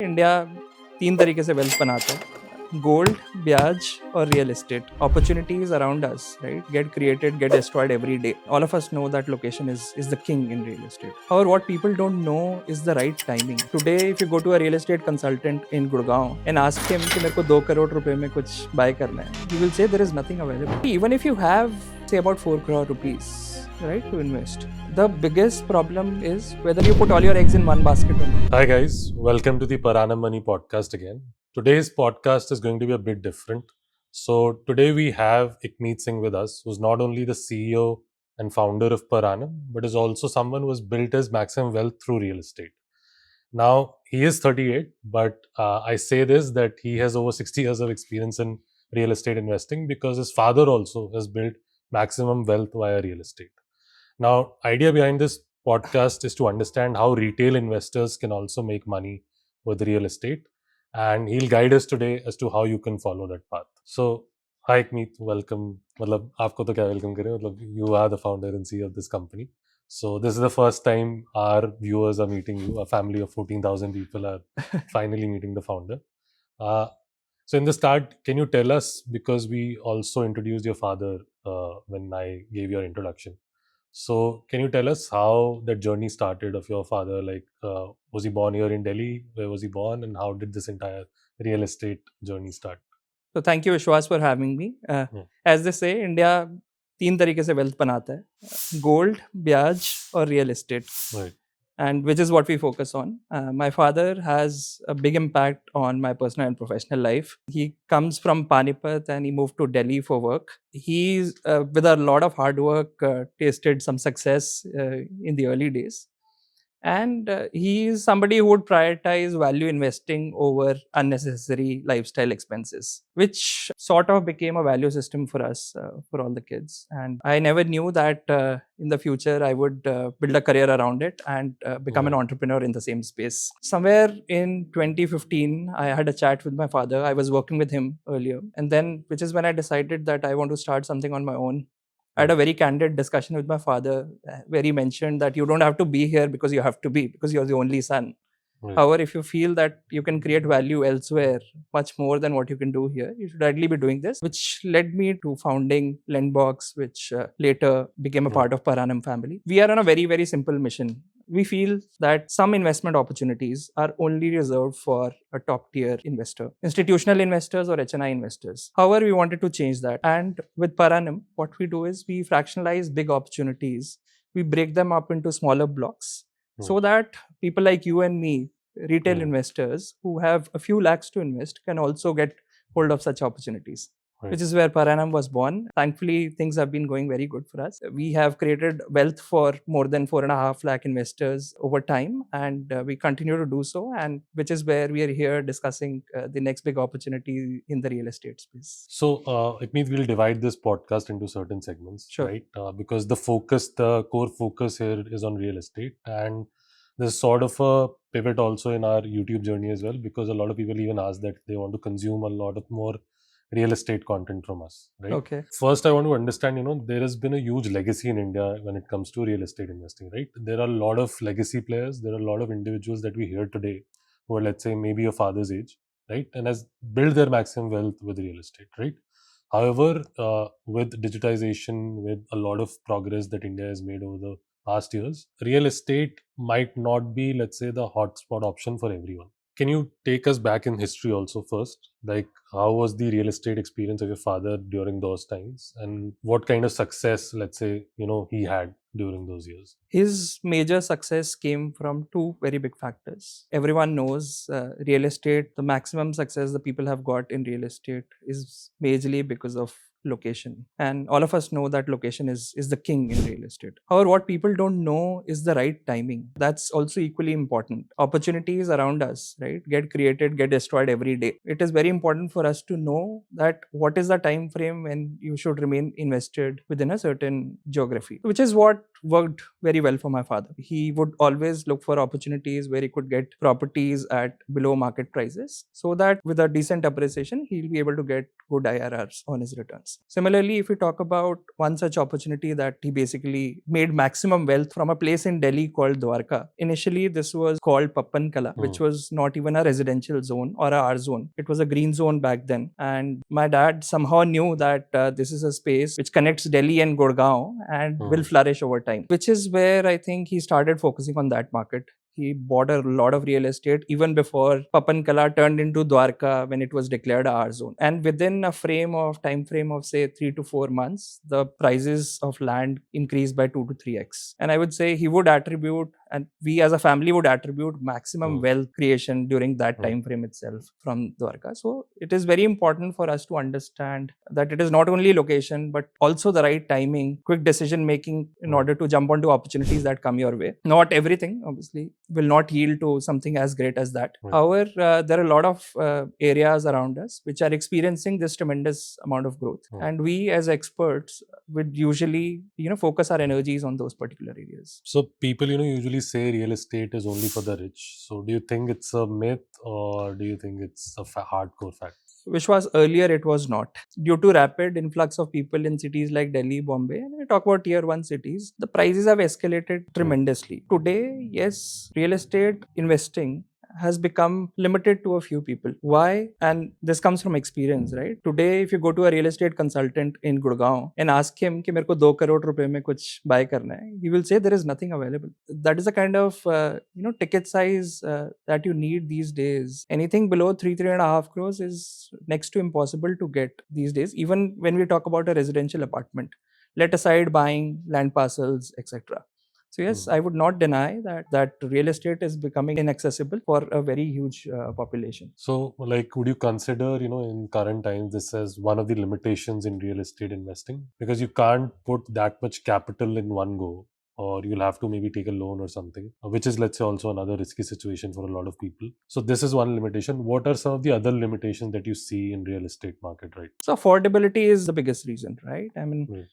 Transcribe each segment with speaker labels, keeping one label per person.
Speaker 1: India 3 तरीके से wealth बनाता है, गोल्ड, ब्याज और real estate. Opportunities around us, right, get created, get destroyed every day. All of us know that location is the king in real estate. However, what people don't know is the right timing. Today, if you go to a real estate consultant in Gurgaon and ask him कि मेरे को 2 crore रुपए में कुछ buy करना है, he will say there is nothing available. Even if you have, say, about 4 crore rupees, right, to invest, the biggest problem is whether you put all your eggs in one basket or not.
Speaker 2: Hi guys, welcome to the Per Annum Money podcast again. Today's podcast is going to be a bit different. So today we have Ekmmeet with us, who's not only the CEO and founder of Per Annum, but is also someone who has built his maximum wealth through real estate. Now, he is 38, but I say this that he has over 60 years of experience in real estate investing because his father also has built maximum wealth via real estate. Now, idea behind this podcast is to understand how retail investors can also make money with real estate, and he'll guide us today as to how you can follow that path. So, hi Ekmmeet, welcome. मतलब आपको तो क्या welcome करें, मतलब you are the founder and CEO of this company. So this is the first time our viewers are meeting you. A family of 14,000 people are finally meeting the founder. So in the start, can you tell us, because we also introduced your father when I gave your introduction. So can you tell us how that journey started of your father? Like, was he born here in Delhi? Where was he born? And how did this entire real estate journey start?
Speaker 1: So thank you, Vishwas, for having me. As they say, India 3 तरीके से wealth बनाता है, gold, ब्याज और real estate.
Speaker 2: Right.
Speaker 1: And which is what we focus on. My father has a big impact on my personal and professional life. He comes from Panipat and he moved to Delhi for work. He's, with a lot of hard work, tasted some success in the early days. And he is somebody who would prioritize value investing over unnecessary lifestyle expenses, which sort of became a value system for us, for all the kids. And I never knew that in the future I would build a career around it and become an entrepreneur in the same space. Somewhere in 2015, I had a chat with my father. I was working with him earlier. And then, which is when I decided that I want to start something on my own. I had a very candid discussion with my father where he mentioned that you don't have to be here because you have to be, because you're the only son.
Speaker 2: Right.
Speaker 1: However, if you feel that you can create value elsewhere much more than what you can do here, you should ideally be doing this, which led me to founding Lendbox, which later became a part of Per Annum family. We are on a very, very simple mission. We feel that some investment opportunities are only reserved for a top tier investor, institutional investors or HNI investors. However, we wanted to change that. And with Per Annum, what we do is we fractionalize big opportunities. We break them up into smaller blocks so that people like you and me, retail investors who have a few lakhs to invest, can also get hold of such opportunities.
Speaker 2: Right.
Speaker 1: Which is where Per Annum was born. Thankfully, things have been going very good for us. We have created wealth for more than 4.5 lakh investors over time, and we continue to do so. And which is where we are here discussing the next big opportunity in the real estate space.
Speaker 2: So it means we'll divide this podcast into certain segments,
Speaker 1: Sure.
Speaker 2: right? Because the core focus here is on real estate, and there's sort of a pivot also in our YouTube journey as well, because a lot of people even ask that they want to consume a lot of more real estate content from us, right?
Speaker 1: Okay.
Speaker 2: First, I want to understand, there has been a huge legacy in India when it comes to real estate investing, right? There are a lot of legacy players. There are a lot of individuals that we hear today who are, let's say, maybe your father's age, right? And has built their maximum wealth with real estate, right? However, with digitization, with a lot of progress that India has made over the past years, real estate might not be, let's say, the hotspot option for everyone. Can you take us back in history also first? Like, how was the real estate experience of your father during those times? And what kind of success, let's say, he had during those years?
Speaker 1: His major success came from 2 very big factors. Everyone knows real estate, the maximum success the people have got in real estate is majorly because of location. And all of us know that location is the king in real estate. However, what people don't know is the right timing. That's also equally important. Opportunities around us, right, get created, get destroyed every day. It is very important for us to know that what is the time frame when you should remain invested within a certain geography, which is what worked very well for my father. He would always look for opportunities where he could get properties at below market prices, so that with a decent appreciation, he'll be able to get good IRRs on his returns. starts. Similarly, if we talk about one such opportunity that he basically made maximum wealth from a place in Delhi called Dwarka. Initially, this was called Pappan Kala, which was not even a residential zone or a R zone. It was a green zone back then. And my dad somehow knew that this is a space which connects Delhi and Gurgaon and will flourish over time, which is where I think he started focusing on that market. He bought a lot of real estate even before Papan Kala turned into Dwarka when it was declared a R zone. And within a time frame of say 3 to 4 months, the prices of land increased by 2 to 3x. And I would say he would attribute, and we as a family would attribute maximum wealth creation during that time frame itself from Dwarka. So it is very important for us to understand that it is not only location but also the right timing, quick decision making in order to jump onto opportunities that come your way. Not everything, obviously, will not yield to something as great as that. However, there are a lot of areas around us which are experiencing this tremendous amount of growth, and we as experts would usually, focus our energies on those particular areas.
Speaker 2: So people, usually say real estate is only for the rich. So do you think it's a myth, or do you think it's a hardcore fact?
Speaker 1: Which earlier it was not. Due to rapid influx of people in cities like Delhi, Bombay, and we talk about tier 1 cities, the prices have escalated tremendously. Today, yes, real estate investing has become limited to a few people. Why? And this comes from experience, right? Today, if you go to a real estate consultant in Gurgaon and ask him कि मेरे को 2 crore रुपए में कुछ buy करना है, he will say there is nothing available. That is the kind of ticket size that you need these days. Anything below 3.5 crores is next to impossible to get these days. Even when we talk about a residential apartment, let aside buying land parcels, etc. So yes, I would not deny that real estate is becoming inaccessible for a very huge population.
Speaker 2: So, would you consider, in current times, this as one of the limitations in real estate investing? Because you can't put that much capital in one go, or you'll have to maybe take a loan or something, which is, let's say, also another risky situation for a lot of people. So this is one limitation. What are some of the other limitations that you see in real estate market, right?
Speaker 1: So affordability is the biggest reason, right? I mean,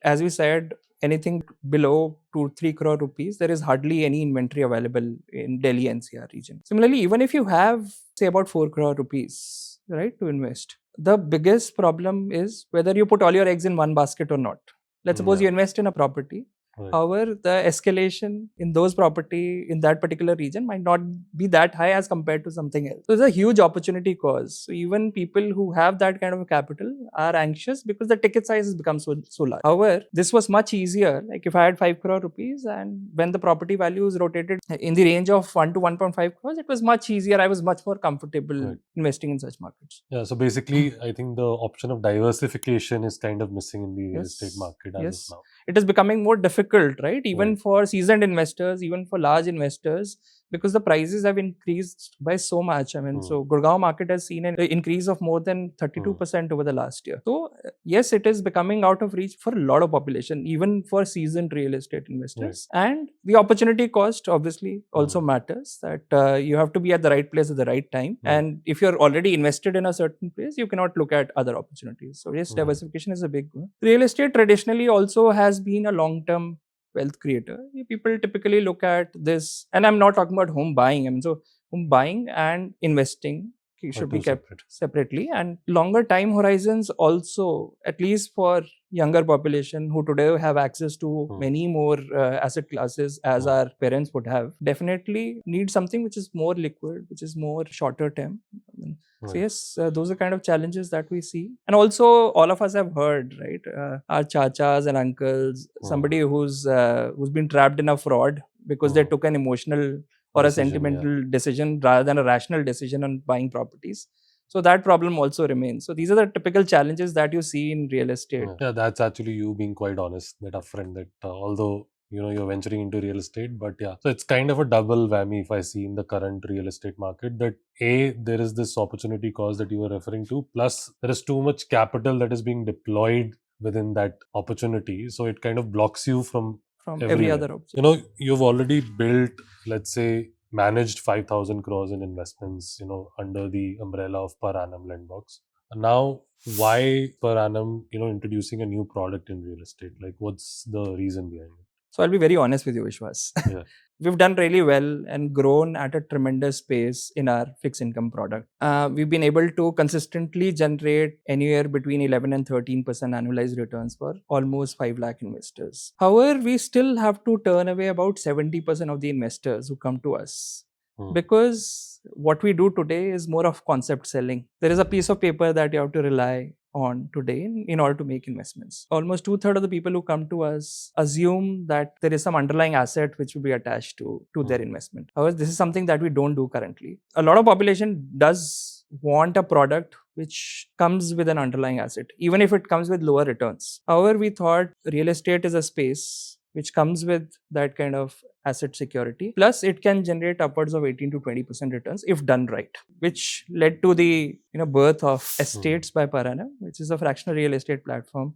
Speaker 1: as we said, anything below 2-3 crore rupees, there is hardly any inventory available in Delhi NCR region. Similarly, even if you have, say, about 4 crore rupees, right, to invest, the biggest problem is whether you put all your eggs in one basket or not. Let's suppose you invest in a property. Right. However, the escalation in those property in that particular region might not be that high as compared to something else. So it's a huge opportunity cost. So even people who have that kind of a capital are anxious because the ticket size has become so large. However, this was much easier. Like if I had 5 crore rupees and when the property values rotated in the range of 1 to 1.5 crores, it was much easier. I was much more comfortable investing in such markets.
Speaker 2: Yeah, so basically, I think the option of diversification is kind of missing in the real estate market as of now.
Speaker 1: It is becoming more difficult, right? Even for seasoned investors, even for large investors, because the prices have increased by so much. I mean, so Gurgaon market has seen an increase of more than 32% over the last year. So yes, it is becoming out of reach for a lot of population, even for seasoned real estate investors. And the opportunity cost obviously also matters, that you have to be at the right place at the right time. And if you're already invested in a certain place, you cannot look at other opportunities. So yes, diversification is a big one. Real estate traditionally also has been a long-term wealth creator. People typically look at this, and I'm not talking about home buying. I mean, so home buying and investing should be kept separately, and longer time horizons also, at least for younger population who today have access to many more asset classes as our parents would have, definitely need something which is more liquid, which is more shorter term. I mean, so yes, those are kind of challenges that we see. And also all of us have heard, right, our chachas and uncles, somebody who's been trapped in a fraud because they took an emotional or a sentimental decision rather than a rational decision on buying properties. So that problem also remains. So these are the typical challenges that you see in real estate.
Speaker 2: Yeah, that's actually you being quite honest, that upfront, that although you're venturing into real estate, but yeah, so it's kind of a double whammy if I see in the current real estate market, that there is this opportunity cost that you were referring to, plus there is too much capital that is being deployed within that opportunity, so it kind of blocks you from
Speaker 1: every other option.
Speaker 2: You've already built, let's say, managed 5,000 crores in investments, under the umbrella of Per Annum Lendbox. Now, why Per Annum, introducing a new product in real estate? Like, what's the reason behind it?
Speaker 1: So I'll be very honest with you, Vishwas.
Speaker 2: Yeah.
Speaker 1: We've done really well and grown at a tremendous pace in our fixed income product. We've been able to consistently generate anywhere between 11 and 13% annualized returns for almost 5 lakh investors. However, we still have to turn away about 70% of the investors who come to us because what we do today is more of concept selling. There is a piece of paper that you have to rely on today in order to make investments. Almost 2/3 of the people who come to us assume that there is some underlying asset which will be attached to their investment. However, this is something that we don't do currently. A lot of population does want a product which comes with an underlying asset, even if it comes with lower returns. However, we thought real estate is a space which comes with that kind of asset security. Plus, it can generate upwards of 18 to 20% returns if done right, which led to the birth of Estates by Per Annum, which is a fractional real estate platform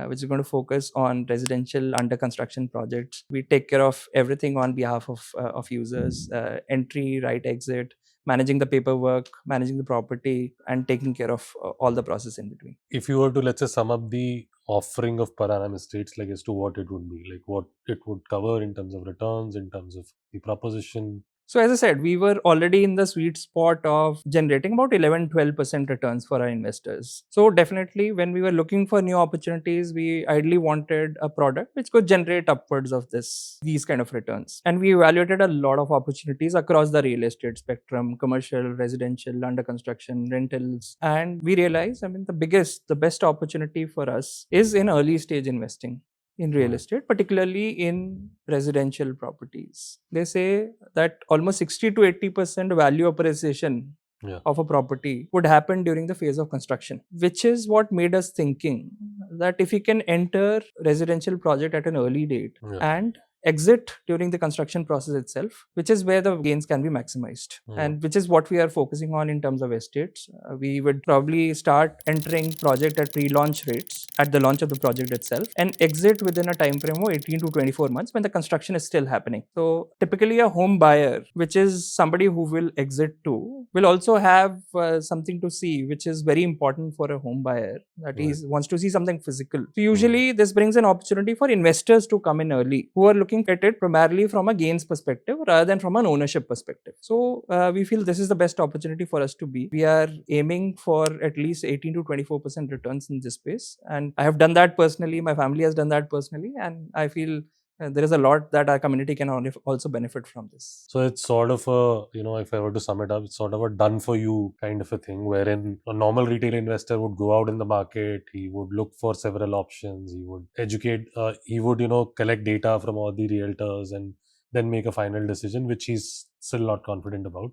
Speaker 1: which is going to focus on residential under construction projects. We take care of everything on behalf of users, entry, right, exit, managing the paperwork, managing the property, and taking care of all the process in between.
Speaker 2: If you were to, let's say, sum up the offering of Per Annum Estates, like as to what it would be, like what it would cover in terms of returns, in terms of the proposition.
Speaker 1: So as I said, we were already in the sweet spot of generating about 11-12% returns for our investors. So definitely when we were looking for new opportunities, we ideally wanted a product which could generate upwards of these kind of returns. And we evaluated a lot of opportunities across the real estate spectrum, commercial, residential, under construction, rentals. And we realized, the best opportunity for us is in early stage investing in real estate, particularly in residential properties. They say that almost 60 to 80% value appreciation of a property would happen during the phase of construction, which is what made us thinking that if we can enter residential project at an early date and exit during the construction process itself, which is where the gains can be maximized, and which is what we are focusing on in terms of estates. We would probably start entering project at pre-launch rates at the launch of the project itself and exit within a time frame of 18 to 24 months when the construction is still happening. So typically a home buyer, which is somebody who will exit to, will also have something to see, which is very important for a home buyer, that he wants to see something physical. So usually this brings an opportunity for investors to come in early who are looking at it primarily from a gains perspective rather than from an ownership perspective. So we feel this is the best opportunity for us to be. We are aiming for at least 18 to 24% returns in this space. And I have done that personally. My family has done that personally. And I feel there is a lot that our community can also benefit from this.
Speaker 2: So it's sort of a, if I were to sum it up, it's sort of a done for you kind of a thing, wherein a normal retail investor would go out in the market, he would look for several options, he would educate, he would, collect data from all the realtors and then make a final decision, which he's still not confident about.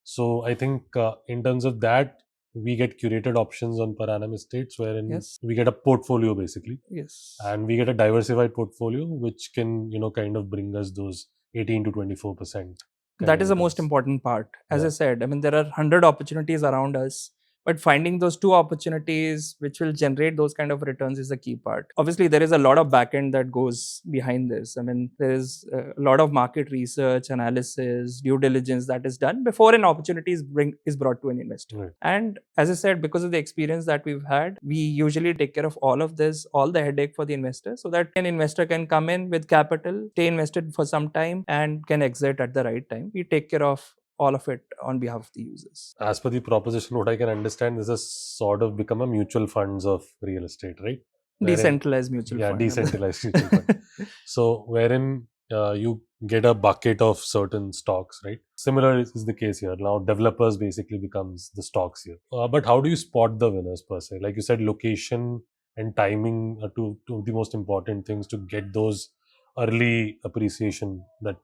Speaker 2: So I think in terms of that, we get curated options on Per Annum Estates, wherein we get a portfolio basically.
Speaker 1: Yes.
Speaker 2: And we get a diversified portfolio, which can, kind of bring us those 18 to 24%.
Speaker 1: That is the most important part. As I said, there are 100 opportunities around us, but finding those two opportunities which will generate those kind of returns is the key part. Obviously, there is a lot of backend that goes behind this. There is a lot of market research, analysis, due diligence that is done before an opportunity is brought to an investor.
Speaker 2: Right.
Speaker 1: And as I said, because of the experience that we've had, we usually take care of all of this, all the headache for the investor, so that an investor can come in with capital, stay invested for some time, and can exit at the right time. We take care of all of it on behalf of the users.
Speaker 2: As per the proposition, what I can understand, this has sort of become a mutual funds of real estate, right?
Speaker 1: Decentralized mutual fund.
Speaker 2: Yeah, decentralized mutual fund. So wherein you get a bucket of certain stocks, right? Similar is the case here. Now developers basically becomes the stocks here. But how do you spot the winners per se? Like you said, location and timing are two of the most important things to get those early appreciation that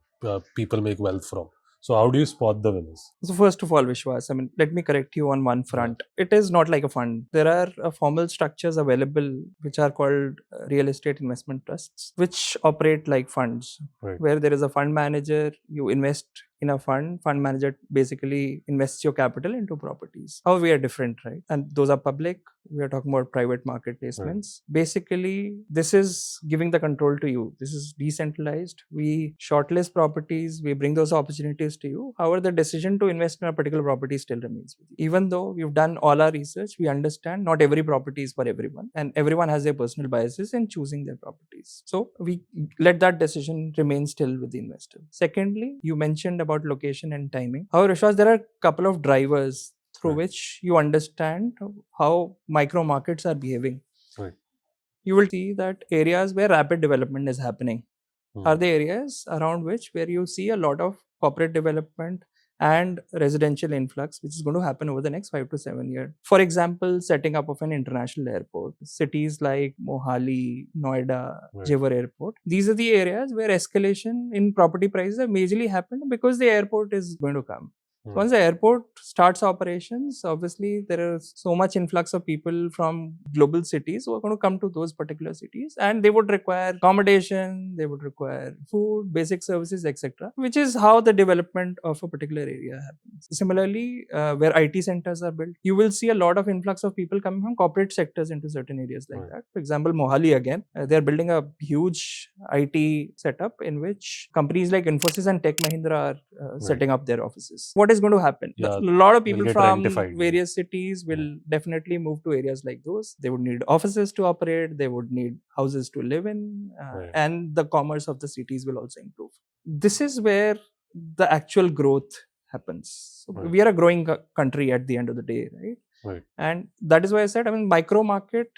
Speaker 2: people make wealth from. So how do you spot the winners?
Speaker 1: So first of all, Vishwas, let me correct you on one front. It is not like a fund. There are formal structures available which are called real estate investment trusts, which operate like funds, where there is a fund manager, you invest in a fund manager basically invests your capital into properties. How we are different, right? And those are public. We are talking about private market placements. Basically, this is giving the control to you. This is decentralized. We shortlist properties. We bring those opportunities to you. However, the decision to invest in a particular property still remains with you. Even though we've done all our research, we understand not every property is for everyone, and everyone has their personal biases in choosing their properties. So we let that decision remain still with the investor. Secondly, you mentioned about location and timing. However, Vishwas, there are a couple of drivers through which you understand how micro markets are behaving. You will see that areas where rapid development is happening are the areas around which where you see a lot of corporate development and residential influx, which is going to happen over the next 5 to 7 years. For example, setting up of an international airport. Cities like Mohali, Noida, Jewar Airport. These are the areas where escalation in property prices have majorly happened because the airport is going to come. Once the airport starts operations, obviously there is so much influx of people from global cities who are going to come to those particular cities, and they would require accommodation, they would require food, basic services, etc., which is how the development of a particular area happens. Similarly, where IT centers are built, you will see a lot of influx of people coming from corporate sectors into certain areas like that. For example, Mohali again, they're building a huge IT setup in which companies like Infosys and Tech Mahindra are setting up their offices. What is going to happen? A lot of people from various cities will definitely move to areas like those. They would need offices to operate, they would need houses to live in, and the commerce of the cities will also improve. This is where the actual growth happens. So we are a growing country at the end of the day, right? And that is why I said, micro market,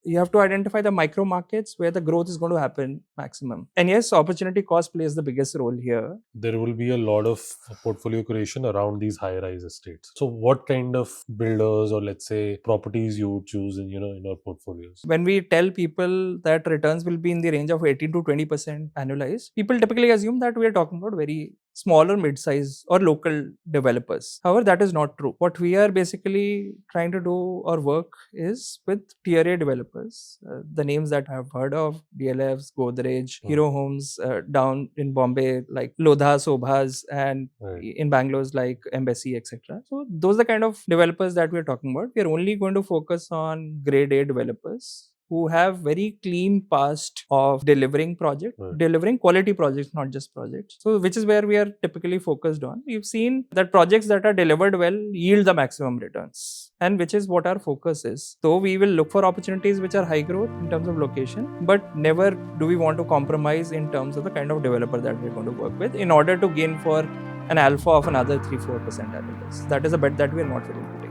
Speaker 1: you have to identify the micro markets where the growth is going to happen maximum. And yes, opportunity cost plays the biggest role here.
Speaker 2: There will be a lot of portfolio creation around these high-rise estates. So what kind of builders or let's say properties you would choose in your portfolios?
Speaker 1: When we tell people that returns will be in the range of 18 to 20% annualized, people typically assume that we are talking about very small or mid-size or local developers. However, that is not true. What we are basically trying to do or work is with tier A developers. The names that I've heard of, DLFs, Godrej, Hero Homes, down in Bombay like Lodha, Sobhas, and in Bangalore like Embassy, etc. So those are the kind of developers that we're talking about. We're only going to focus on grade A developers who have very clean past of delivering delivering quality projects, not just projects. So which is where we are typically focused on. We've seen that projects that are delivered well yield the maximum returns, and which is what our focus is. So we will look for opportunities which are high growth in terms of location, but never do we want to compromise in terms of the kind of developer that we're going to work with in order to gain for an alpha of another 3-4% annualized. That is a bet that we are not willing to.